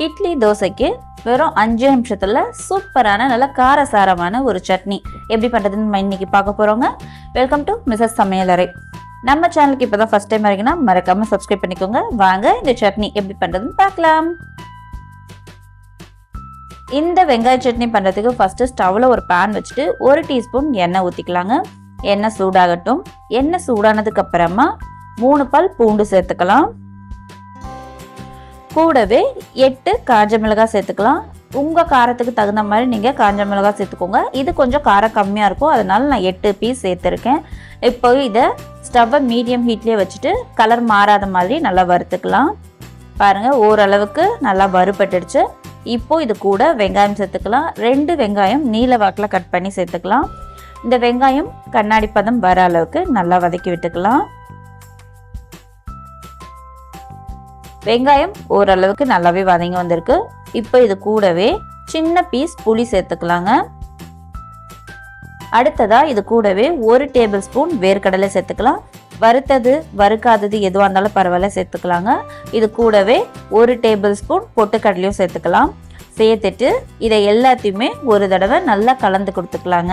இட்லி தோசைக்கு வெறும் 5 நிமிஷத்துல சூப்பரான நல்ல காரசாரமான ஒரு சட்னி எப்படி பண்றதுன்னு நம்ம இன்னைக்கு பார்க்க போறோங்க. வெல்கம் டு மிஸ்ஸஸ் சமையலறை. நம்ம சேனலுக்கு இப்பதான் ஃபர்ஸ்ட் டைம் வரீங்கன்னா மறக்காம சப்ஸ்கிரைப் பண்ணிக்கோங்க. வாங்க இந்த சட்னி எப்படி பண்றதுன்னு பார்க்கலாம். இந்த வெங்காய சட்னி பண்றதுக்கு ஃபர்ஸ்ட் ஸ்டவ்ல ஒரு பேன் வச்சுட்டு 1 டீஸ்பூன் எண்ணெய் ஊத்திக்கலாங்க. எண்ணெய் சூடாகட்டும். எண்ணெய் சூடானதுக்கு அப்புறமா 3 பல் பூண்டு சேர்த்துக்கலாம். கூடவே 8 காஞ்ச மிளகாய் சேர்த்துக்கலாம். உங்கள் காரத்துக்கு தகுந்த மாதிரி நீங்கள் காஞ்ச மிளகாய் சேர்த்துக்கோங்க. இது கொஞ்சம் காரம் கம்மியாக இருக்கும், அதனால நான் 8 பீஸ் சேர்த்துருக்கேன். இப்போ இதை ஸ்டவ்வை மீடியம் ஹீட்லேயே வச்சுட்டு கலர் மாறாத மாதிரி நல்லா வறுத்துக்கலாம். பாருங்கள், ஓரளவுக்கு நல்லா வறுபட்டுடுச்சு. இப்போ இது கூட வெங்காயம் சேர்த்துக்கலாம். 2 வெங்காயம் நீல வாக்கில் கட் பண்ணி சேர்த்துக்கலாம். இந்த வெங்காயம் கண்ணாடி பதம் வர அளவுக்கு நல்லா வதக்கி விட்டுக்கலாம். வெங்காயம் ஓரளவுக்கு நல்லாவே வதங்கி வந்திருக்கு. இப்போ இது கூடவே சின்ன பீஸ் புளி சேர்த்துக்கலாங்க. அடுத்ததா இது கூடவே 1 டேபிள் ஸ்பூன் வேர்க்கடலை சேர்த்துக்கலாம். வறுத்தது வறுக்காதது எதுவாக இருந்தாலும் பரவாயில்ல சேர்த்துக்கலாங்க. இது கூடவே 1 டேபிள் ஸ்பூன் பொட்டுக்கடலையும் சேர்த்துக்கலாம். சேர்த்துட்டு இதை எல்லாத்தையுமே ஒரு தடவை நல்லா கலந்து கொடுத்துக்கலாங்க.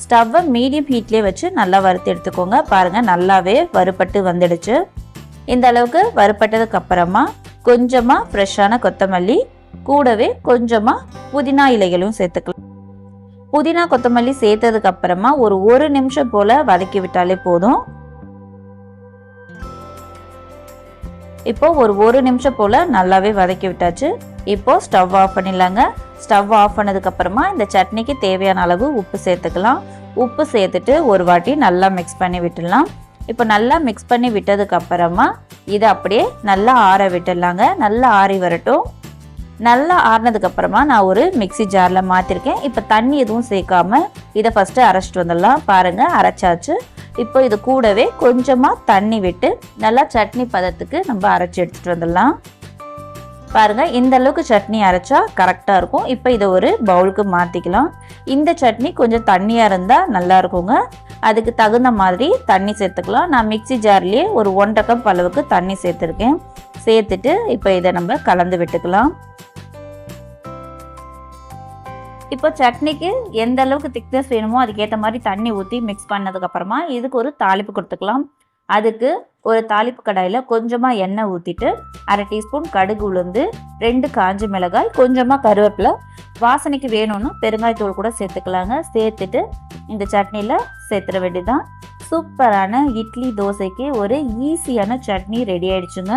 ஸ்டவ்வை மீடியம் ஹீட்லேயே வச்சு நல்லா வறுத்து எடுத்துக்கோங்க. பாருங்கள், நல்லாவே வறுபட்டு வந்துடுச்சு. இந்த அளவுக்கு வறுப்பட்டதுக்கு அப்புறமா கொஞ்சமாக ஃப்ரெஷ்ஷான கொத்தமல்லி, கூடவே கொஞ்சமாக புதினா இலைகளும் சேர்த்துக்கலாம். புதினா கொத்தமல்லி சேர்த்ததுக்கு அப்புறமா ஒரு 1 நிமிஷம் போல வதக்கி விட்டாலே போதும். இப்போ ஒரு 1 நிமிஷம் போல நல்லாவே வதக்கி விட்டாச்சு. இப்போ ஸ்டவ் ஆஃப் பண்ணிடலாங்க. ஸ்டவ் ஆஃப் பண்ணதுக்கு அப்புறமா இந்த சட்னிக்கு தேவையான அளவு உப்பு சேர்த்துக்கலாம். உப்பு சேர்த்துட்டு ஒரு வாட்டி நல்லா மிக்ஸ் பண்ணி விட்டுடலாம். இப்போ நல்லா மிக்ஸ் பண்ணி விட்டதுக்கு அப்புறமா இதை அப்படியே நல்லா ஆற விட்டுடலாங்க. நல்லா ஆறி வரட்டும். நல்லா ஆறினதுக்கு அப்புறமா நான் ஒரு மிக்ஸி ஜாரில் மாற்றிருக்கேன். இப்போ தண்ணி எதுவும் சேர்க்காம இதை ஃபஸ்ட்டு அரைச்சிட்டு வந்துடலாம். பாருங்கள், அரைச்சாச்சு. இப்போ இது கூடவே கொஞ்சமாக தண்ணி விட்டு நல்லா சட்னி பதத்துக்கு நம்ம அரைச்சி எடுத்துகிட்டு வந்துடலாம். பாருங்கள், இந்த அளவுக்கு சட்னி அரைச்சா கரெக்டாக இருக்கும். இப்போ இதை ஒரு பவுலுக்கு மாற்றிக்கலாம். இந்த சட்னி கொஞ்சம் தண்ணியாக இருந்தால் நல்லா இருக்குங்க. அதுக்கு தகுந்த மாதிரி தண்ணி சேர்த்துக்கலாம். நான் மிக்ஸி ஜார்லேயே ஒரு 1.5 கப் அளவுக்கு தண்ணி சேர்த்துருக்கேன். சேர்த்துட்டு இப்போ இதை நம்ம கலந்து விட்டுக்கலாம். இப்போ சட்னிக்கு எந்த அளவுக்கு திக்னஸ் வேணுமோ அதுக்கேற்ற மாதிரி தண்ணி ஊற்றி மிக்ஸ் பண்ணதுக்கப்புறமா இதுக்கு ஒரு தாளிப்பு கொடுத்துக்கலாம். அதுக்கு ஒரு தாளிப்பு கடாயில் கொஞ்சமாக எண்ணெய் ஊற்றிட்டு 1/2 டீஸ்பூன் கடுகு உளுந்து, 2 காஞ்ச மிளகாய், கொஞ்சமாக கருவேப்பிலை, வாசனைக்கு வேணும்னு பெருங்காயத்தூள் கூட சேர்த்துக்கலாங்க. சேர்த்துட்டு இந்த சட்னியில் சேர்த்துட வேண்டியதுதான். சூப்பரான இட்லி தோசைக்கு ஒரு ஈஸியான சட்னி ரெடி ஆயிடுச்சுங்க.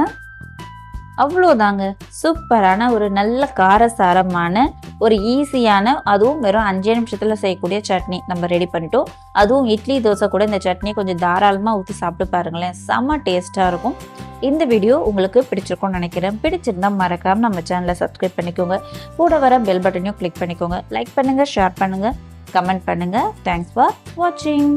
அவ்வளோதாங்க, சூப்பரான ஒரு நல்ல காரசாரமான ஒரு ஈஸியான, அதுவும் வெறும் 5 நிமிஷத்தில் செய்யக்கூடிய சட்னி நம்ம ரெடி பண்ணிட்டோம். அதுவும் இட்லி தோசை கூட இந்த சட்னி கொஞ்சம் தாராளமாக ஊற்றி சாப்பிட்டு பாருங்களேன், செம்ம டேஸ்ட்டாக இருக்கும். இந்த வீடியோ உங்களுக்கு பிடிச்சிருக்கும்னு நினைக்கிறேன். பிடிச்சிருந்தா மறக்காமல் நம்ம சேனலை சப்ஸ்கிரைப் பண்ணிக்கோங்க. கூட வர பெல் பட்டனையும் கிளிக் பண்ணிக்கோங்க. லைக் பண்ணுங்கள், ஷேர் பண்ணுங்கள், கமெண்ட் பண்ணுங்கள். தேங்க்ஸ் ஃபார் வாட்சிங்.